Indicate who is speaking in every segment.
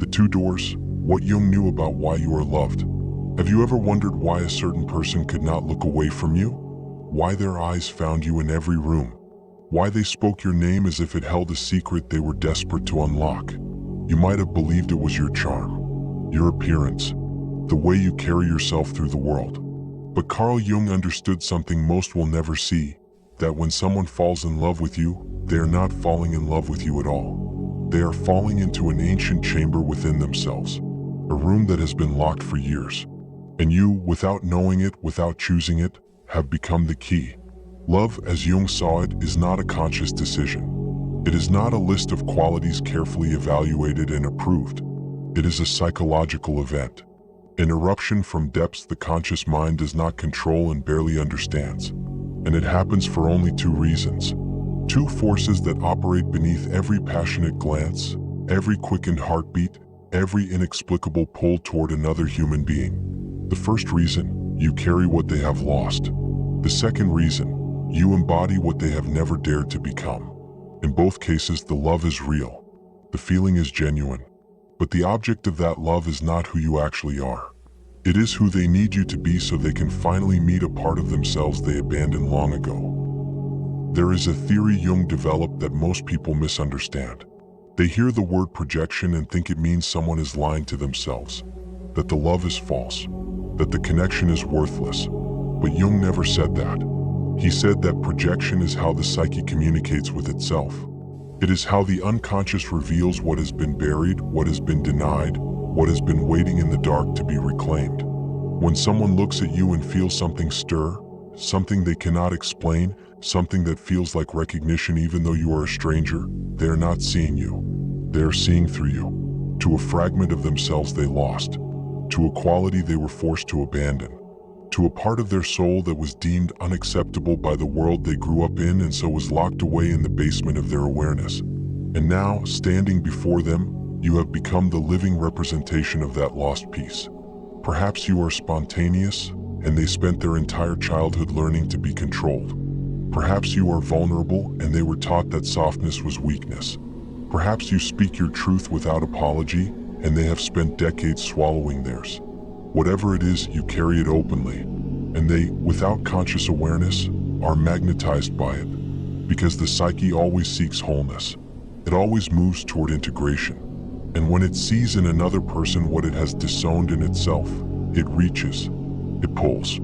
Speaker 1: The two doors, what Jung knew about why you are loved. Have you ever wondered why a certain person could not look away from you? Why their eyes found you in every room? Why they spoke your name as if it held a secret they were desperate to unlock? You might have believed it was your charm, your appearance, the way you carry yourself through the world. But Carl Jung understood something most will never see, that when someone falls in love with you, they are not falling in love with you at all. They are falling into an ancient chamber within themselves, a room that has been locked for years. And you, without knowing it, without choosing it, have become the key. Love, as Jung saw it, is not a conscious decision. It is not a list of qualities carefully evaluated and approved. It is a psychological event. An eruption from depths the conscious mind does not control and barely understands. And it happens for only two reasons. Two forces that operate beneath every passionate glance, every quickened heartbeat, every inexplicable pull toward another human being. The first reason, you carry what they have lost. The second reason, you embody what they have never dared to become. In both cases, the love is real. The feeling is genuine. But the object of that love is not who you actually are. It is who they need you to be so they can finally meet a part of themselves they abandoned long ago. There is a theory Jung developed that most people misunderstand. They hear the word projection and think it means someone is lying to themselves, that the love is false, that the connection is worthless. But Jung never said that. He said that projection is how the psyche communicates with itself. It is how the unconscious reveals what has been buried, what has been denied, what has been waiting in the dark to be reclaimed. When someone looks at you and feels something stir, something they cannot explain, something that feels like recognition even though you are a stranger, they are not seeing you. They are seeing through you, to a fragment of themselves they lost, to a quality they were forced to abandon, to a part of their soul that was deemed unacceptable by the world they grew up in and so was locked away in the basement of their awareness. And now, standing before them, you have become the living representation of that lost piece. Perhaps you are spontaneous, and they spent their entire childhood learning to be controlled. Perhaps you are vulnerable, and they were taught that softness was weakness. Perhaps you speak your truth without apology, and they have spent decades swallowing theirs. Whatever it is, you carry it openly, and they, without conscious awareness, are magnetized by it. Because the psyche always seeks wholeness. It always moves toward integration. And when it sees in another person what it has disowned in itself, it reaches, it pulls,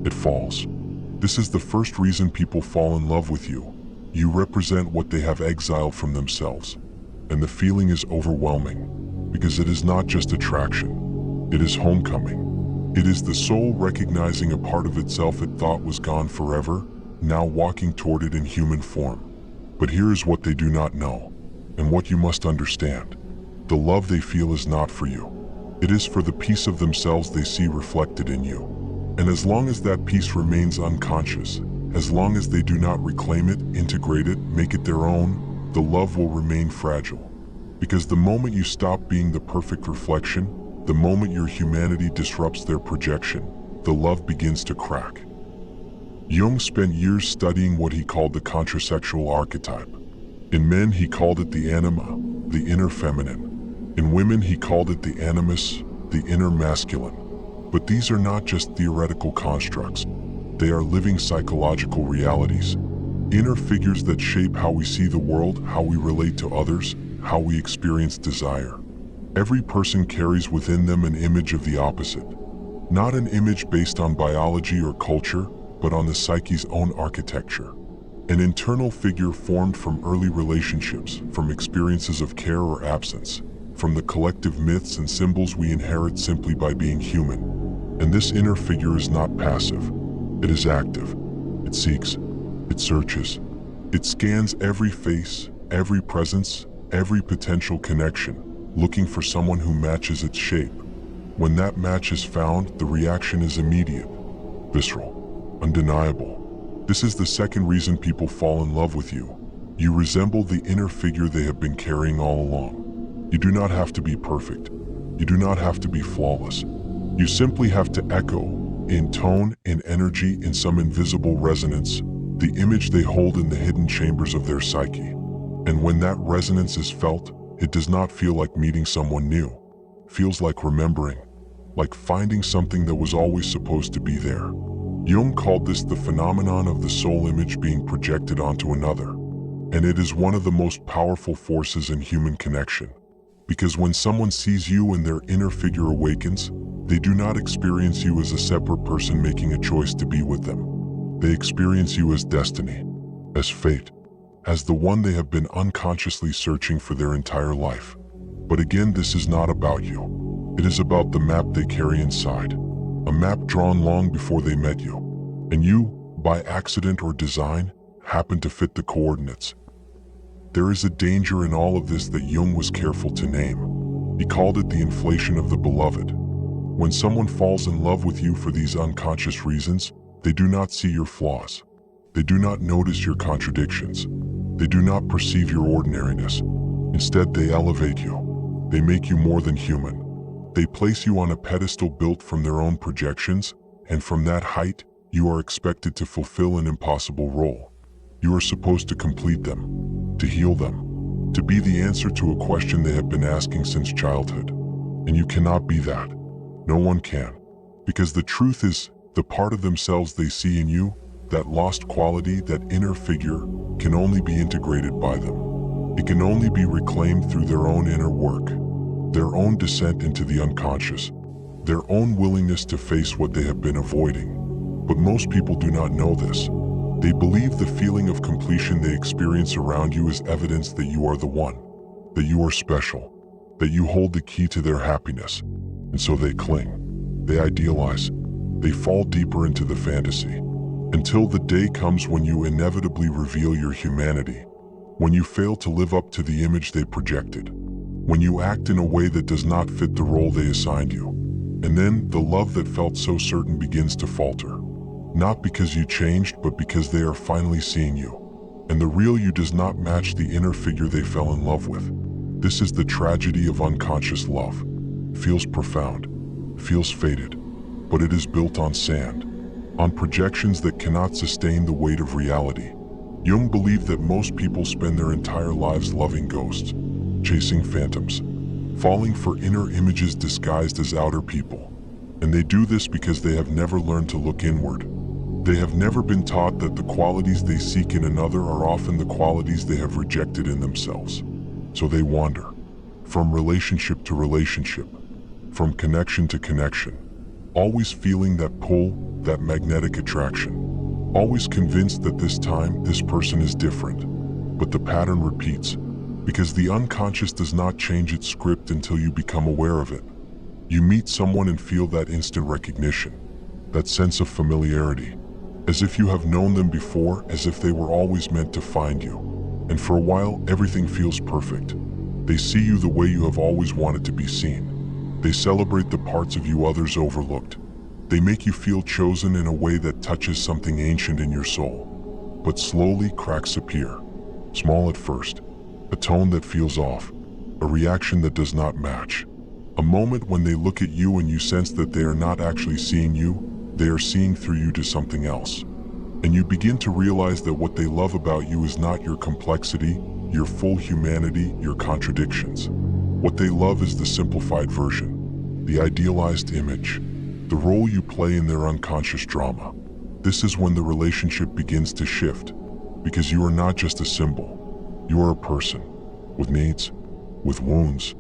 Speaker 1: it falls. This is the first reason people fall in love with you. You represent what they have exiled from themselves. And the feeling is overwhelming, because it is not just attraction. It is homecoming. It is the soul recognizing a part of itself it thought was gone forever, now walking toward it in human form. But here is what they do not know, and what you must understand. The love they feel is not for you. It is for the piece of themselves they see reflected in you. And as long as that piece remains unconscious, as long as they do not reclaim it, integrate it, make it their own, the love will remain fragile. Because the moment you stop being the perfect reflection, the moment your humanity disrupts their projection, the love begins to crack. Jung spent years studying what he called the contrasexual archetype. In men, he called it the anima, the inner feminine. In women, he called it the animus, the inner masculine. But these are not just theoretical constructs. They are living psychological realities. Inner figures that shape how we see the world, how we relate to others, how we experience desire. Every person carries within them an image of the opposite. Not an image based on biology or culture, but on the psyche's own architecture. An internal figure formed from early relationships, from experiences of care or absence, from the collective myths and symbols we inherit simply by being human. And this inner figure is not passive. It is active. It seeks. It searches. It scans every face, every presence, every potential connection, looking for someone who matches its shape. When that match is found, the reaction is immediate, visceral, undeniable. This is the second reason people fall in love with you. You resemble the inner figure they have been carrying all along. You do not have to be perfect. You do not have to be flawless. You simply have to echo, in tone, in energy, in some invisible resonance, the image they hold in the hidden chambers of their psyche. And when that resonance is felt, it does not feel like meeting someone new. feels like remembering, like finding something that was always supposed to be there. Jung called this the phenomenon of the soul image being projected onto another. And it is one of the most powerful forces in human connection. Because when someone sees you and their inner figure awakens, they do not experience you as a separate person making a choice to be with them. They experience you as destiny, as fate, as the one they have been unconsciously searching for their entire life. But again, this is not about you. It is about the map they carry inside. A map drawn long before they met you. And you, by accident or design, happen to fit the coordinates. There is a danger in all of this that Jung was careful to name. He called it the inflation of the beloved. When someone falls in love with you for these unconscious reasons, they do not see your flaws. They do not notice your contradictions. They do not perceive your ordinariness. Instead, they elevate you. They make you more than human. They place you on a pedestal built from their own projections, and from that height, you are expected to fulfill an impossible role. You are supposed to complete them, to heal them, to be the answer to a question they have been asking since childhood. And you cannot be that. No one can. Because the truth is, the part of themselves they see in you, that lost quality, that inner figure, can only be integrated by them. It can only be reclaimed through their own inner work, their own descent into the unconscious, their own willingness to face what they have been avoiding. But most people do not know this. They believe the feeling of completion they experience around you is evidence that you are the one, that you are special, that you hold the key to their happiness. And so they cling, they idealize, they fall deeper into the fantasy, until the day comes when you inevitably reveal your humanity, when you fail to live up to the image they projected, when you act in a way that does not fit the role they assigned you. And then the love that felt so certain begins to falter. Not because you changed, but because they are finally seeing you. And the real you does not match the inner figure they fell in love with. This is the tragedy of unconscious love. It feels profound, feels faded, but it is built on sand, on projections that cannot sustain the weight of reality. Jung believed that most people spend their entire lives loving ghosts, chasing phantoms, falling for inner images disguised as outer people. And they do this because they have never learned to look inward. They have never been taught that the qualities they seek in another are often the qualities they have rejected in themselves. So they wander, from relationship to relationship, from connection to connection, always feeling that pull, that magnetic attraction, always convinced that this time, this person is different. But the pattern repeats, because the unconscious does not change its script until you become aware of it. You meet someone and feel that instant recognition, that sense of familiarity, as if you have known them before, as if they were always meant to find you. And for a while, everything feels perfect. They see you the way you have always wanted to be seen. They celebrate the parts of you others overlooked. They make you feel chosen in a way that touches something ancient in your soul. But slowly cracks appear, small at first, a tone that feels off, a reaction that does not match. A moment when they look at you and you sense that they are not actually seeing you, they are seeing through you to something else. And you begin to realize that what they love about you is not your complexity, your full humanity, your contradictions. What they love is the simplified version, the idealized image, the role you play in their unconscious drama. This is when the relationship begins to shift, because you are not just a symbol. You are a person, with needs, with wounds,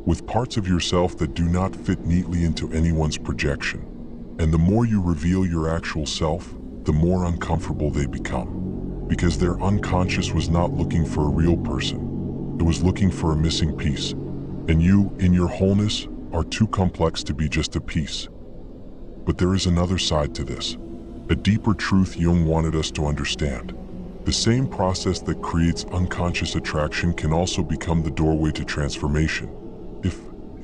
Speaker 1: with parts of yourself that do not fit neatly into anyone's projection. And the more you reveal your actual self, the more uncomfortable they become. Because their unconscious was not looking for a real person. It was looking for a missing piece. And you, in your wholeness, are too complex to be just a piece. But there is another side to this. A deeper truth Jung wanted us to understand. The same process that creates unconscious attraction can also become the doorway to transformation.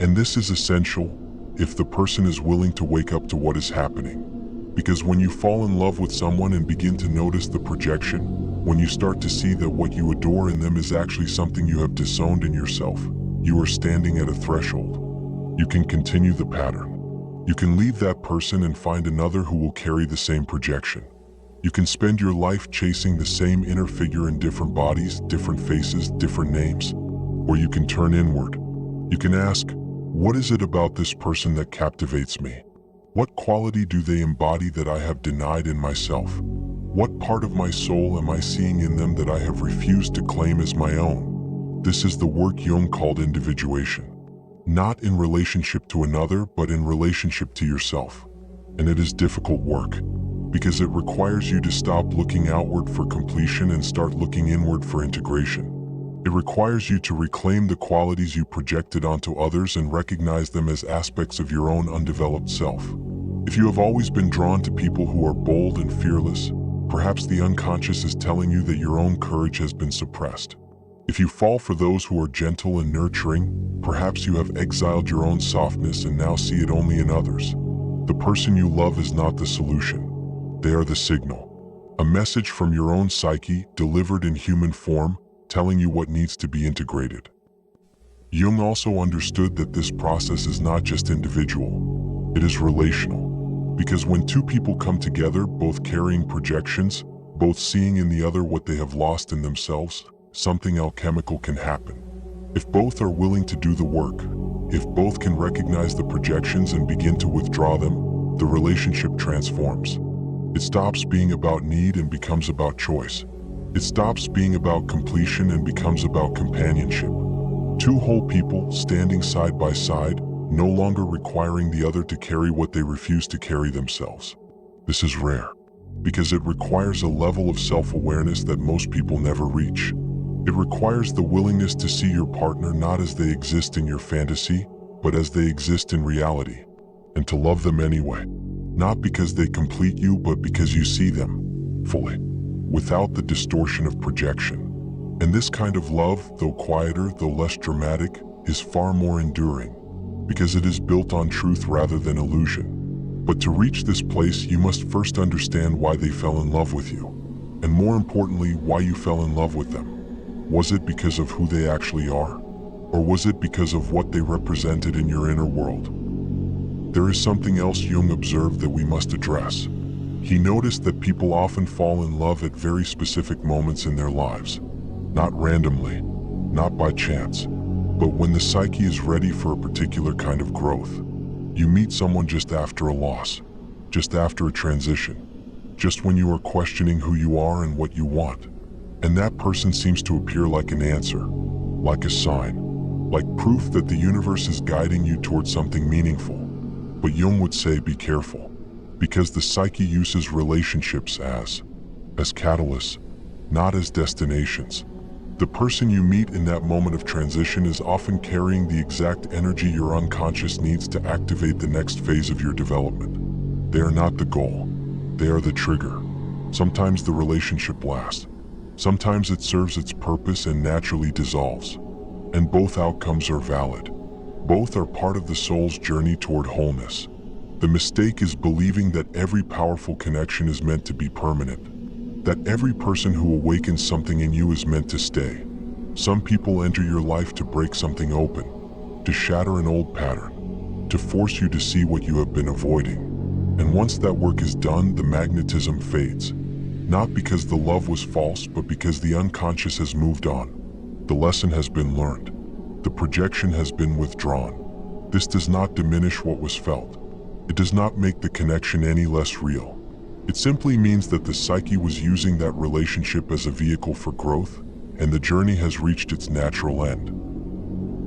Speaker 1: And this is essential, if the person is willing to wake up to what is happening. Because when you fall in love with someone and begin to notice the projection, when you start to see that what you adore in them is actually something you have disowned in yourself, you are standing at a threshold. You can continue the pattern. You can leave that person and find another who will carry the same projection. You can spend your life chasing the same inner figure in different bodies, different faces, different names. Or you can turn inward. You can ask, What is it about this person that captivates me? What quality do they embody that I have denied in myself? What part of my soul am I seeing in them that I have refused to claim as my own? This is the work Jung called individuation. Not in relationship to another, but in relationship to yourself. And it is difficult work, because it requires you to stop looking outward for completion and start looking inward for integration. It requires you to reclaim the qualities you projected onto others and recognize them as aspects of your own undeveloped self. If you have always been drawn to people who are bold and fearless, perhaps the unconscious is telling you that your own courage has been suppressed. If you fall for those who are gentle and nurturing, perhaps you have exiled your own softness and now see it only in others. The person you love is not the solution. They are the signal. A message from your own psyche, delivered in human form, telling you what needs to be integrated. Jung also understood that this process is not just individual, it is relational. Because when two people come together, both carrying projections, both seeing in the other what they have lost in themselves, something alchemical can happen. If both are willing to do the work, if both can recognize the projections and begin to withdraw them, the relationship transforms. It stops being about need and becomes about choice. It stops being about completion and becomes about companionship. Two whole people standing side by side, no longer requiring the other to carry what they refuse to carry themselves. This is rare, because it requires a level of self-awareness that most people never reach. It requires the willingness to see your partner not as they exist in your fantasy, but as they exist in reality, and to love them anyway. Not because they complete you, but because you see them fully, without the distortion of projection. And this kind of love, though quieter, though less dramatic, is far more enduring, because it is built on truth rather than illusion. But to reach this place, you must first understand why they fell in love with you, and more importantly, why you fell in love with them. Was it because of who they actually are? Or was it because of what they represented in your inner world? There is something else Jung observed that we must address. He noticed that people often fall in love at very specific moments in their lives. Not randomly, not by chance, but when the psyche is ready for a particular kind of growth. You meet someone just after a loss, just after a transition, just when you are questioning who you are and what you want. And that person seems to appear like an answer, like a sign, like proof that the universe is guiding you towards something meaningful. But Jung would say, be careful, because the psyche uses relationships as catalysts, not as destinations. The person you meet in that moment of transition is often carrying the exact energy your unconscious needs to activate the next phase of your development. They are not the goal, they are the trigger. Sometimes the relationship lasts. Sometimes it serves its purpose and naturally dissolves. And both outcomes are valid. Both are part of the soul's journey toward wholeness. The mistake is believing that every powerful connection is meant to be permanent. That every person who awakens something in you is meant to stay. Some people enter your life to break something open, to shatter an old pattern, to force you to see what you have been avoiding. And once that work is done, the magnetism fades. Not because the love was false, but because the unconscious has moved on. The lesson has been learned. The projection has been withdrawn. This does not diminish what was felt. It does not make the connection any less real. It simply means that the psyche was using that relationship as a vehicle for growth, and the journey has reached its natural end.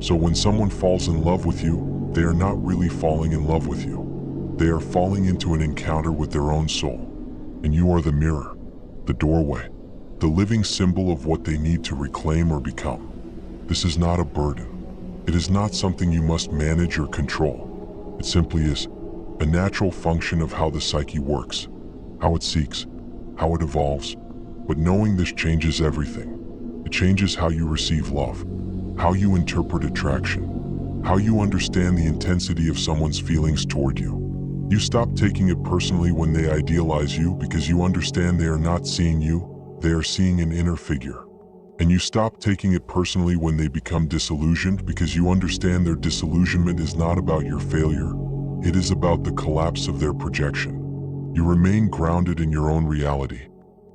Speaker 1: So when someone falls in love with you, they are not really falling in love with you. They are falling into an encounter with their own soul. And you are the mirror, the doorway, the living symbol of what they need to reclaim or become. This is not a burden. It is not something you must manage or control. It simply is a natural function of how the psyche works, how it seeks, how it evolves. But knowing this changes everything. It changes how you receive love, how you interpret attraction, how you understand the intensity of someone's feelings toward you. You stop taking it personally when they idealize you because you understand they are not seeing you, they are seeing an inner figure. And you stop taking it personally when they become disillusioned because you understand their disillusionment is not about your failure, it is about the collapse of their projection. You remain grounded in your own reality,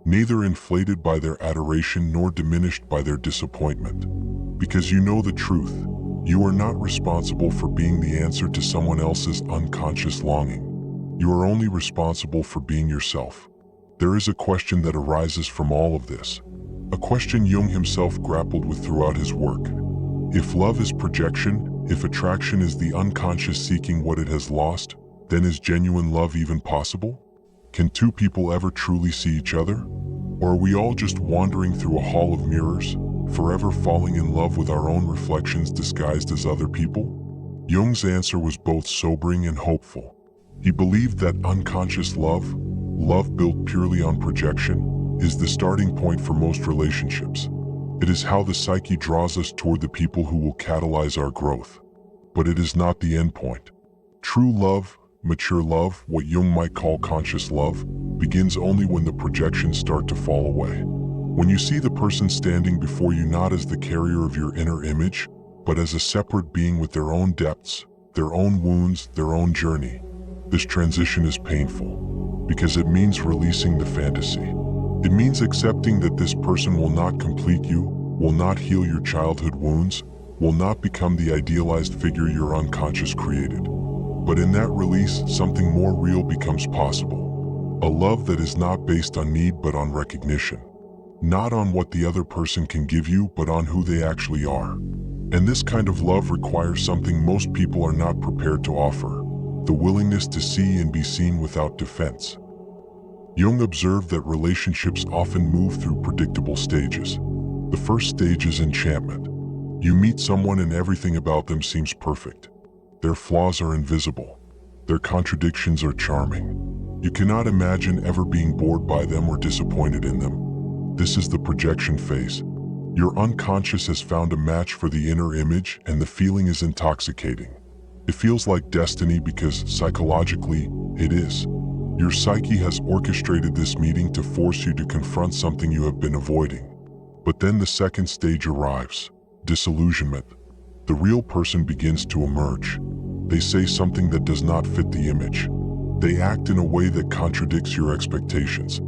Speaker 1: neither inflated by their adoration nor diminished by their disappointment. Because you know the truth, You are not responsible for being the answer to someone else's unconscious longing. You are only responsible for being yourself. There is a question that arises from all of this, a question Jung himself grappled with throughout his work. If love is projection, if attraction is the unconscious seeking what it has lost, then is genuine love even possible? Can two people ever truly see each other? Or are we all just wandering through a hall of mirrors, forever falling in love with our own reflections disguised as other people? Jung's answer was both sobering and hopeful. He believed that unconscious love, love built purely on projection, is the starting point for most relationships. It is how the psyche draws us toward the people who will catalyze our growth. But it is not the end point. True love, mature love, what Jung might call conscious love, begins only when the projections start to fall away. When you see the person standing before you not as the carrier of your inner image, but as a separate being with their own depths, their own wounds, their own journey. This transition is painful, because it means releasing the fantasy. It means accepting that this person will not complete you, will not heal your childhood wounds, will not become the idealized figure your unconscious created. But in that release, something more real becomes possible. A love that is not based on need but on recognition. Not on what the other person can give you, but on who they actually are. And this kind of love requires something most people are not prepared to offer: the willingness to see and be seen without defense. Jung observed that relationships often move through predictable stages. The first stage is enchantment. You meet someone and everything about them seems perfect. Their flaws are invisible. Their contradictions are charming. You cannot imagine ever being bored by them or disappointed in them. This is the projection phase. Your unconscious has found a match for the inner image, and the feeling is intoxicating. It feels like destiny because, psychologically, it is. Your psyche has orchestrated this meeting to force you to confront something you have been avoiding. But then the second stage arrives: disillusionment. The real person begins to emerge. They say something that does not fit the image. They act in a way that contradicts your expectations.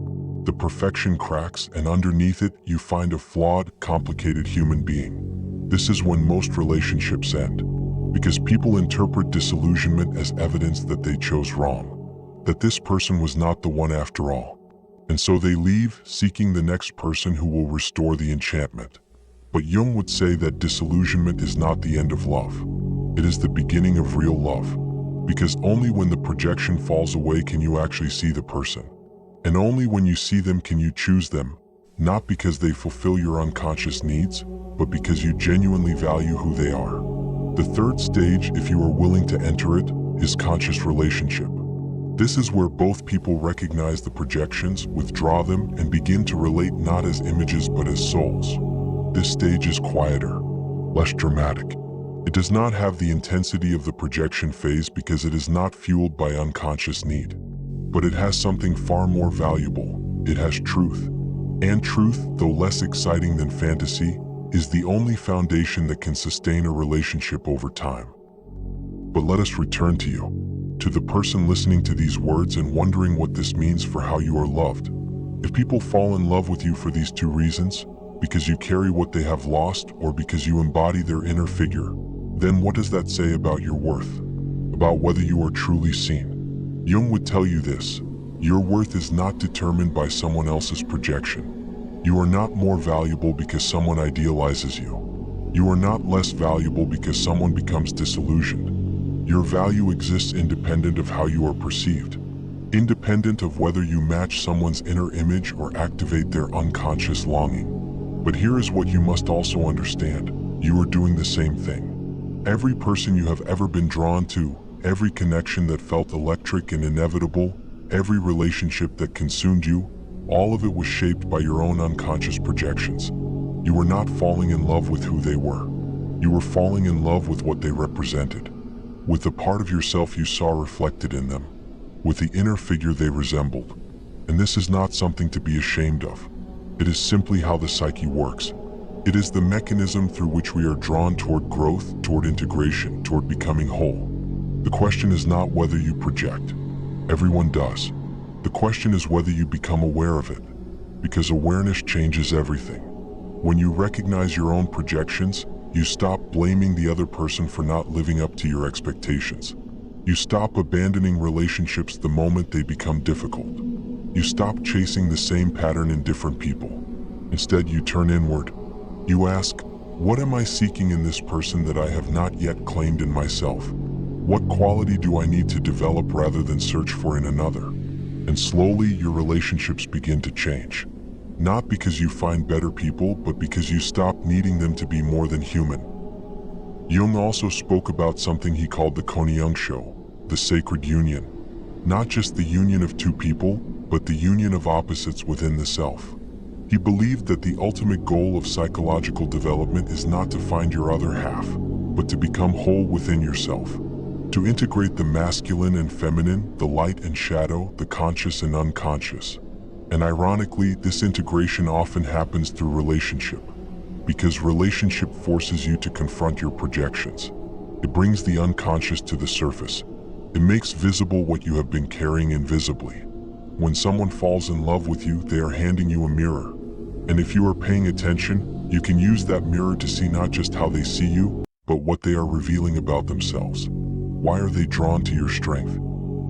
Speaker 1: The perfection cracks, and underneath it, you find a flawed, complicated human being. This is when most relationships end, because people interpret disillusionment as evidence that they chose wrong, that this person was not the one after all. And so they leave, seeking the next person who will restore the enchantment. But Jung would say that disillusionment is not the end of love. It is the beginning of real love. Because only when the projection falls away can you actually see the person. And only when you see them can you choose them, not because they fulfill your unconscious needs, but because you genuinely value who they are. The third stage, if you are willing to enter it, is conscious relationship. This is where both people recognize the projections, withdraw them, and begin to relate not as images but as souls. This stage is quieter, less dramatic. It does not have the intensity of the projection phase because it is not fueled by unconscious need. But it has something far more valuable. It has truth. And truth, though less exciting than fantasy, is the only foundation that can sustain a relationship over time. But let us return to you, to the person listening to these words and wondering what this means for how you are loved. If people fall in love with you for these two reasons, because you carry what they have lost or because you embody their inner figure, then what does that say about your worth? About whether you are truly seen? Jung would tell you this: your worth is not determined by someone else's projection. You are not more valuable because someone idealizes you. You are not less valuable because someone becomes disillusioned. Your value exists independent of how you are perceived, independent of whether you match someone's inner image or activate their unconscious longing. But here is what you must also understand: you are doing the same thing. Every person you have ever been drawn to, every connection that felt electric and inevitable, every relationship that consumed you, all of it was shaped by your own unconscious projections. You were not falling in love with who they were. You were falling in love with what they represented, with the part of yourself you saw reflected in them, with the inner figure they resembled. And this is not something to be ashamed of. It is simply how the psyche works. It is the mechanism through which we are drawn toward growth, toward integration, toward becoming whole. The question is not whether you project. Everyone does. The question is whether you become aware of it, because awareness changes everything. When you recognize your own projections, You stop blaming the other person for not living up to your expectations. You stop abandoning relationships the moment they become difficult. You stop chasing the same pattern in different people. Instead, you turn inward. You ask, what am I seeking in this person that I have not yet claimed in myself? What quality do I need to develop rather than search for in another? And slowly, your relationships begin to change. Not because you find better people, but because you stop needing them to be more than human. Jung also spoke about something he called the Jungian, the sacred union. Not just the union of two people, but the union of opposites within the self. He believed that the ultimate goal of psychological development is not to find your other half, but to become whole within yourself. To integrate the masculine and feminine, the light and shadow, the conscious and unconscious. And ironically, this integration often happens through relationship, because relationship forces you to confront your projections. It brings the unconscious to the surface. It makes visible what you have been carrying invisibly. When someone falls in love with you, they are handing you a mirror. And if you are paying attention, you can use that mirror to see not just how they see you, but what they are revealing about themselves. Why are they drawn to your strength?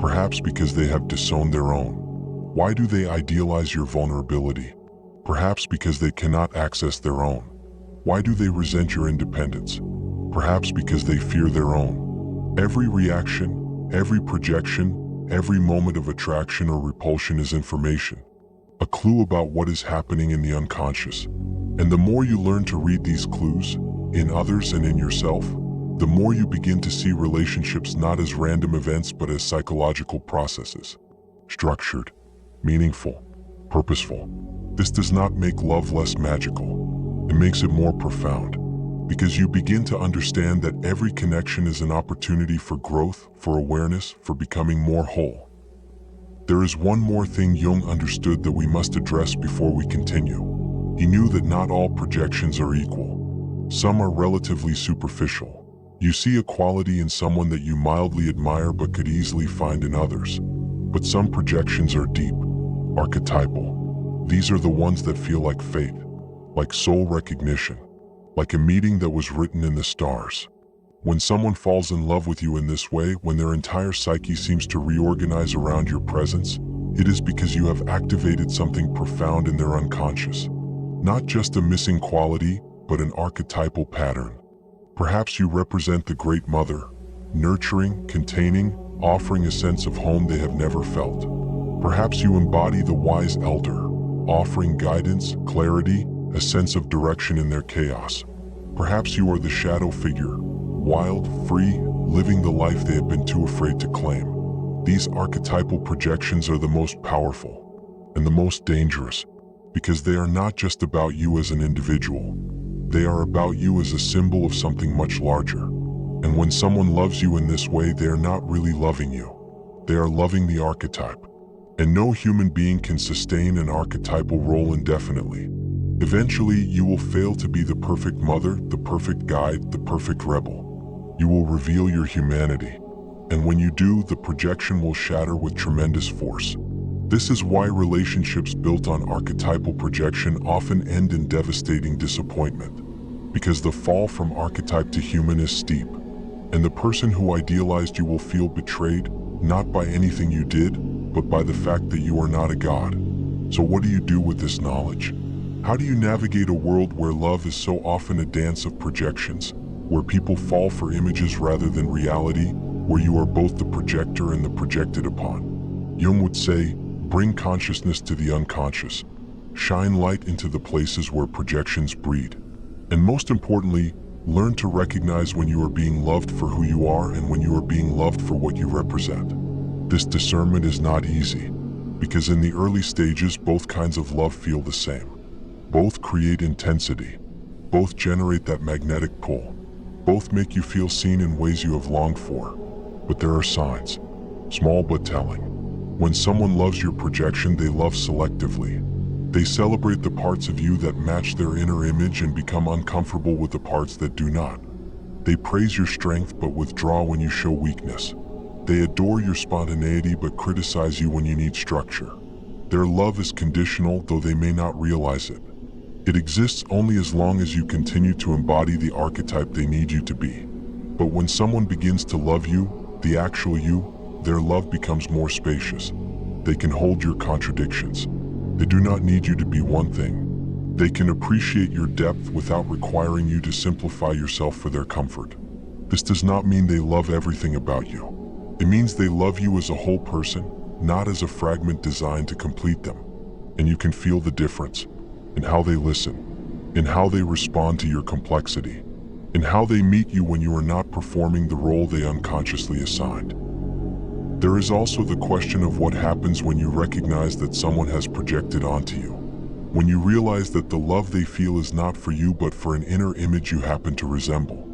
Speaker 1: Perhaps because they have disowned their own. Why do they idealize your vulnerability? Perhaps because they cannot access their own. Why do they resent your independence? Perhaps because they fear their own. Every reaction, every projection, every moment of attraction or repulsion is information. A clue about what is happening in the unconscious. And the more you learn to read these clues, in others and in yourself, the more you begin to see relationships not as random events but as psychological processes. Structured, meaningful, purposeful. This does not make love less magical. It makes it more profound. Because you begin to understand that every connection is an opportunity for growth, for awareness, for becoming more whole. There is one more thing Jung understood that we must address before we continue. He knew that not all projections are equal. Some are relatively superficial. You see a quality in someone that you mildly admire but could easily find in others. But some projections are deep, archetypal. These are the ones that feel like fate, like soul recognition, like a meeting that was written in the stars. When someone falls in love with you in this way, when their entire psyche seems to reorganize around your presence, it is because you have activated something profound in their unconscious. Not just a missing quality, but an archetypal pattern. Perhaps you represent the great mother, nurturing, containing, offering a sense of home they have never felt. Perhaps you embody the wise elder, offering guidance, clarity, a sense of direction in their chaos. Perhaps you are the shadow figure, wild, free, living the life they have been too afraid to claim. These archetypal projections are the most powerful and the most dangerous because they are not just about you as an individual. They are about you as a symbol of something much larger. And when someone loves you in this way, they are not really loving you. They are loving the archetype. And no human being can sustain an archetypal role indefinitely. Eventually, you will fail to be the perfect mother, the perfect guide, the perfect rebel. You will reveal your humanity. And when you do, the projection will shatter with tremendous force. This is why relationships built on archetypal projection often end in devastating disappointment. Because the fall from archetype to human is steep. And the person who idealized you will feel betrayed, not by anything you did, but by the fact that you are not a god. So what do you do with this knowledge? How do you navigate a world where love is so often a dance of projections, where people fall for images rather than reality, where you are both the projector and the projected upon? Jung would say, bring consciousness to the unconscious. Shine light into the places where projections breed. And most importantly, learn to recognize when you are being loved for who you are and when you are being loved for what you represent. This discernment is not easy, because in the early stages, both kinds of love feel the same. Both create intensity. Both generate that magnetic pull. Both make you feel seen in ways you have longed for. But there are signs, small but telling. When someone loves your projection, they love selectively. They celebrate the parts of you that match their inner image and become uncomfortable with the parts that do not. They praise your strength but withdraw when you show weakness. They adore your spontaneity but criticize you when you need structure. Their love is conditional, though they may not realize it. It exists only as long as you continue to embody the archetype they need you to be. But when someone begins to love you, the actual you, their love becomes more spacious. They can hold your contradictions. They do not need you to be one thing. They can appreciate your depth without requiring you to simplify yourself for their comfort. This does not mean they love everything about you. It means they love you as a whole person, not as a fragment designed to complete them. And you can feel the difference in how they listen, in how they respond to your complexity, in how they meet you when you are not performing the role they unconsciously assigned. There is also the question of what happens when you recognize that someone has projected onto you. When you realize that the love they feel is not for you but for an inner image you happen to resemble.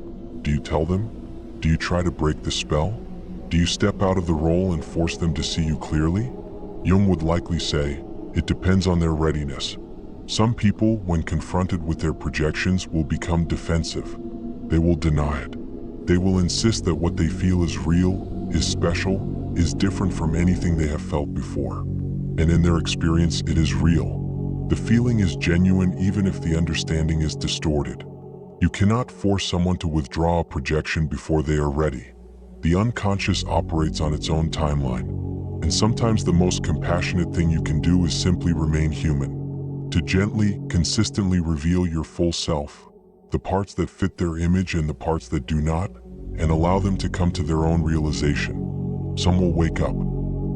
Speaker 1: Do you tell them? Do you try to break the spell? Do you step out of the role and force them to see you clearly? Jung would likely say, it depends on their readiness. Some people, when confronted with their projections, will become defensive. They will deny it. They will insist that what they feel is real, is special, is different from anything they have felt before. And in their experience, it is real. The feeling is genuine even if the understanding is distorted. You cannot force someone to withdraw a projection before they are ready. The unconscious operates on its own timeline, and sometimes the most compassionate thing you can do is simply remain human. To gently, consistently reveal your full self, the parts that fit their image and the parts that do not, and allow them to come to their own realization. Some will wake up.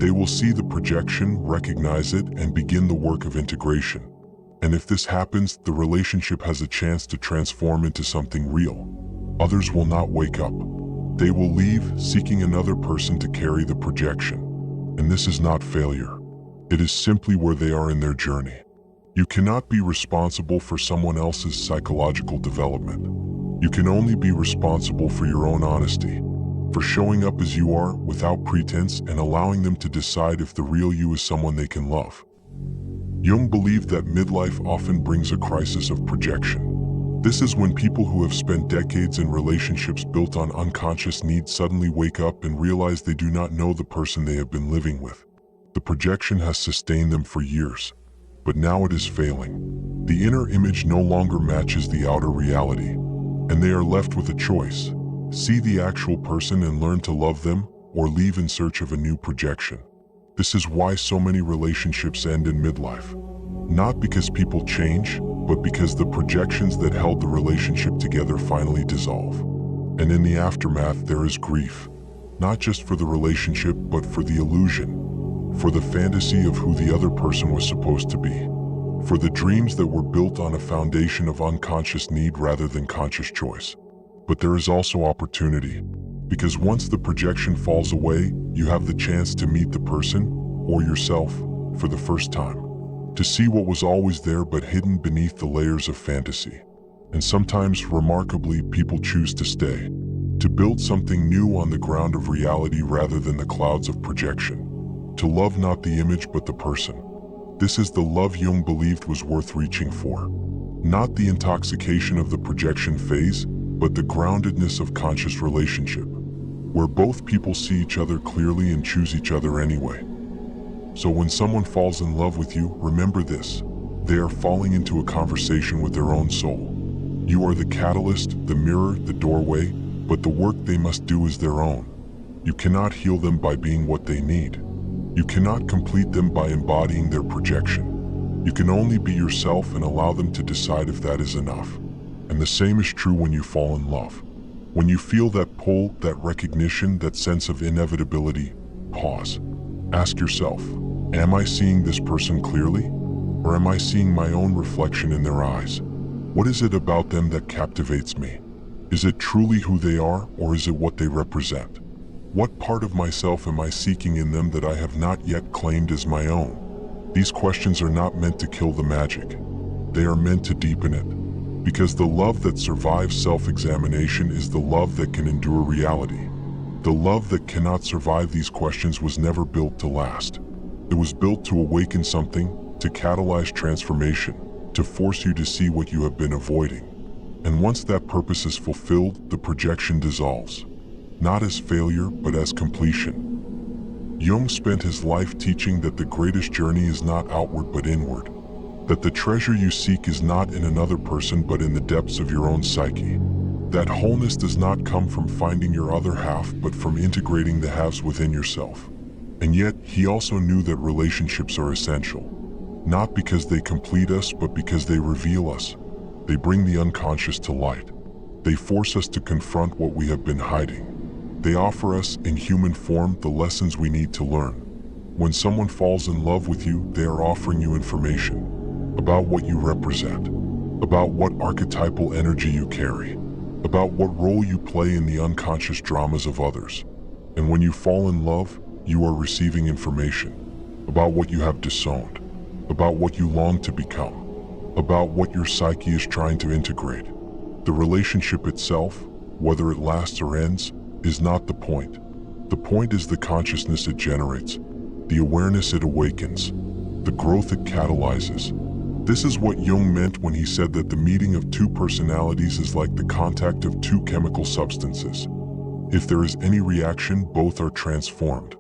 Speaker 1: They will see the projection, recognize it, and begin the work of integration. And if this happens, the relationship has a chance to transform into something real. Others will not wake up. They will leave, seeking another person to carry the projection. And this is not failure. It is simply where they are in their journey. You cannot be responsible for someone else's psychological development. You can only be responsible for your own honesty, for showing up as you are without pretense and allowing them to decide if the real you is someone they can love. Jung believed that midlife often brings a crisis of projection. This is when people who have spent decades in relationships built on unconscious needs suddenly wake up and realize they do not know the person they have been living with. The projection has sustained them for years, but now it is failing. The inner image no longer matches the outer reality, and they are left with a choice: see the actual person and learn to love them, or leave in search of a new projection. This is why so many relationships end in midlife. Not because people change, but because the projections that held the relationship together finally dissolve. And in the aftermath, there is grief. Not just for the relationship, but for the illusion. For the fantasy of who the other person was supposed to be. For the dreams that were built on a foundation of unconscious need rather than conscious choice. But there is also opportunity. Because once the projection falls away, you have the chance to meet the person, or yourself, for the first time. To see what was always there but hidden beneath the layers of fantasy. And sometimes, remarkably, people choose to stay. To build something new on the ground of reality rather than the clouds of projection. To love not the image but the person. This is the love Jung believed was worth reaching for. Not the intoxication of the projection phase, but the groundedness of conscious relationship, where both people see each other clearly and choose each other anyway. So when someone falls in love with you, remember this: they are falling into a conversation with their own soul. You are the catalyst, the mirror, the doorway, but the work they must do is their own. You cannot heal them by being what they need. You cannot complete them by embodying their projection. You can only be yourself and allow them to decide if that is enough. And the same is true when you fall in love. When you feel that pull, that recognition, that sense of inevitability, pause. Ask yourself, am I seeing this person clearly? Or am I seeing my own reflection in their eyes? What is it about them that captivates me? Is it truly who they are, or is it what they represent? What part of myself am I seeking in them that I have not yet claimed as my own? These questions are not meant to kill the magic. They are meant to deepen it. Because the love that survives self-examination is the love that can endure reality. The love that cannot survive these questions was never built to last. It was built to awaken something, to catalyze transformation, to force you to see what you have been avoiding. And once that purpose is fulfilled, the projection dissolves. Not as failure, but as completion. Jung spent his life teaching that the greatest journey is not outward but inward. That the treasure you seek is not in another person but in the depths of your own psyche. That wholeness does not come from finding your other half but from integrating the halves within yourself. And yet, he also knew that relationships are essential. Not because they complete us, but because they reveal us. They bring the unconscious to light. They force us to confront what we have been hiding. They offer us, in human form, the lessons we need to learn. When someone falls in love with you, they are offering you information about what you represent, about what archetypal energy you carry, about what role you play in the unconscious dramas of others. And when you fall in love, you are receiving information about what you have disowned, about what you long to become, about what your psyche is trying to integrate. The relationship itself, whether it lasts or ends, is not the point. The point is the consciousness it generates, the awareness it awakens, the growth it catalyzes. This is what Jung meant when he said that the meeting of two personalities is like the contact of two chemical substances. If there is any reaction, both are transformed.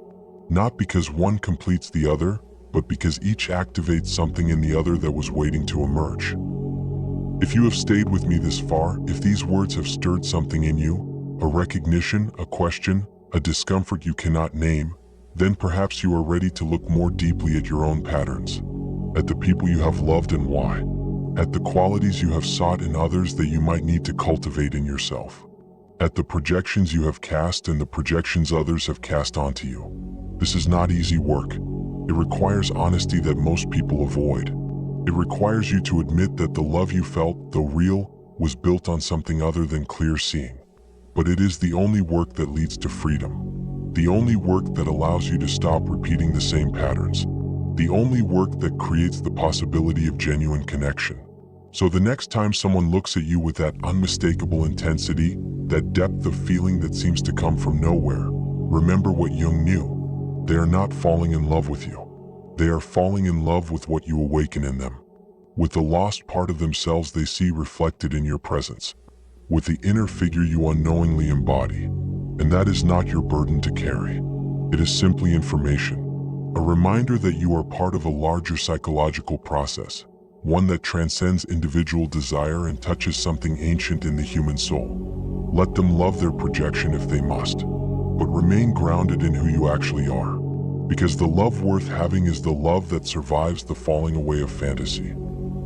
Speaker 1: Not because one completes the other, but because each activates something in the other that was waiting to emerge. If you have stayed with me this far, if these words have stirred something in you, a recognition, a question, a discomfort you cannot name, then perhaps you are ready to look more deeply at your own patterns, at the people you have loved and why, at the qualities you have sought in others that you might need to cultivate in yourself, at the projections you have cast and the projections others have cast onto you. This is not easy work. It requires honesty that most people avoid. It requires you to admit that the love you felt, though real, was built on something other than clear seeing. But it is the only work that leads to freedom. The only work that allows you to stop repeating the same patterns. The only work that creates the possibility of genuine connection. So the next time someone looks at you with that unmistakable intensity, that depth of feeling that seems to come from nowhere, remember what Jung knew. They are not falling in love with you. They are falling in love with what you awaken in them, with the lost part of themselves they see reflected in your presence, with the inner figure you unknowingly embody. And that is not your burden to carry. It is simply information, a reminder that you are part of a larger psychological process, one that transcends individual desire and touches something ancient in the human soul. Let them love their projection if they must, but remain grounded in who you actually are. Because the love worth having is the love that survives the falling away of fantasy.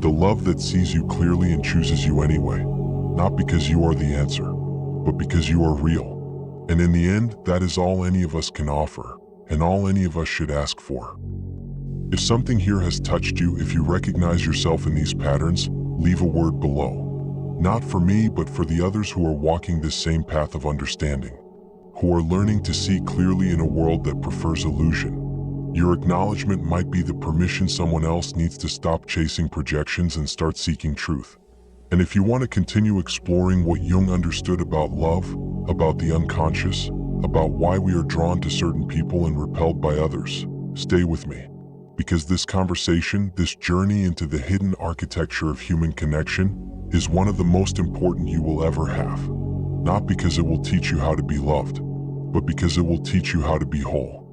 Speaker 1: The love that sees you clearly and chooses you anyway. Not because you are the answer, but because you are real. And in the end, that is all any of us can offer, and all any of us should ask for. If something here has touched you, if you recognize yourself in these patterns, leave a word below. Not for me, but for the others who are walking this same path of understanding, who are learning to see clearly in a world that prefers illusion. Your acknowledgement might be the permission someone else needs to stop chasing projections and start seeking truth. And if you want to continue exploring what Jung understood about love, about the unconscious, about why we are drawn to certain people and repelled by others, stay with me. Because this conversation, this journey into the hidden architecture of human connection, is one of the most important you will ever have. Not because it will teach you how to be loved, but because it will teach you how to be whole.